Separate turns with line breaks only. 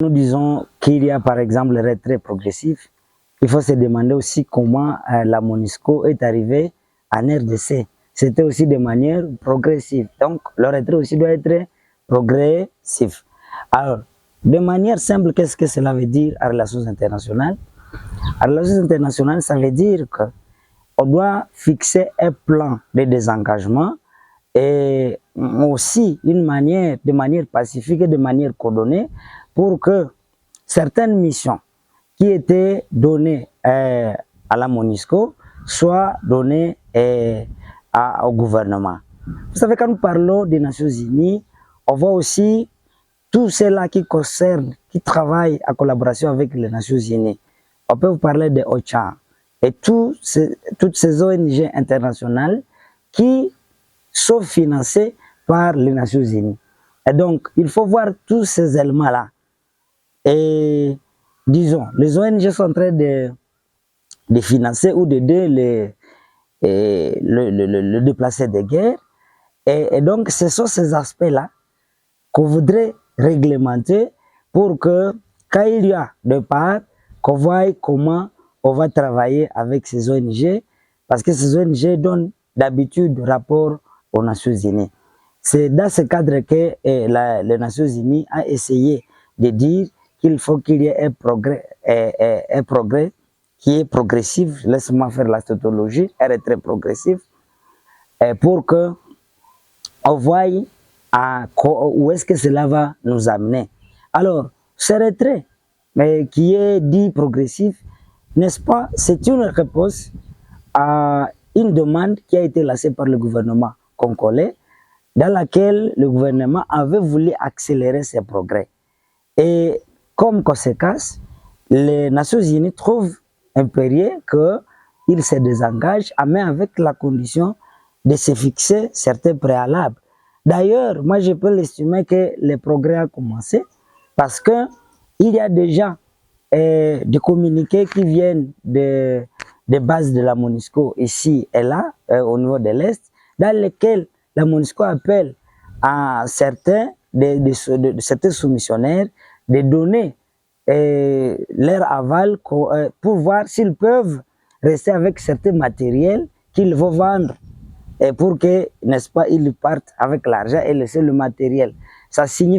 Nous disons qu'il y a par exemple le retrait progressif. Il faut se demander aussi comment la MONUSCO est arrivée en RDC. C'était aussi de manière progressive. Donc le retrait aussi doit être progressif. Alors, de manière simple, qu'est-ce que cela veut dire à relations internationales? À relations internationales, ça veut dire qu'on doit fixer un plan de désengagement et aussi de manière pacifique et de manière coordonnée pour que certaines missions qui étaient données à la MONUSCO soient données au gouvernement. Vous savez, quand nous parlons des Nations Unies, on voit aussi tout cela qui concerne, qui travaille en collaboration avec les Nations Unies. On peut vous parler de OCHA et toutes ces ONG internationales qui sont financées par les Nations Unies. Et donc, il faut voir tous ces éléments-là. Et disons, les ONG sont en train de financer ou d'aider le déplacé de guerre. Et donc, ce sont ces aspects-là qu'on voudrait réglementer pour que, quand il y a de part, qu'on voie comment on va travailler avec ces ONG, parce que ces ONG donnent d'habitude rapport aux Nations Unies. C'est dans ce cadre que les Nations Unies a essayé de dire qu'il faut qu'il y ait un progrès qui est progressif, laisse-moi faire la tautologie, un retrait progressif, pour que on voie où est-ce que cela va nous amener. Alors, ce retrait, qui est dit progressif, n'est-ce pas, c'est une réponse à une demande qui a été lancée par le gouvernement congolais, dans laquelle le gouvernement avait voulu accélérer ses progrès. Et comme conséquence, les Nations Unies trouvent impérieux qu'ils se désengagent, mais avec la condition de se fixer certains préalables. D'ailleurs, moi je peux l'estimer que le progrès a commencé parce qu'il y a déjà des communiqués qui viennent des bases de la MONUSCO ici et là, au niveau de l'Est, dans lesquels la MONUSCO appelle à certains certains soumissionnaires de donner leur aval pour voir s'ils peuvent rester avec certains matériels qu'ils vont vendre et pour que, n'est-ce pas, ils partent avec l'argent et laisser le matériel. Ça signifie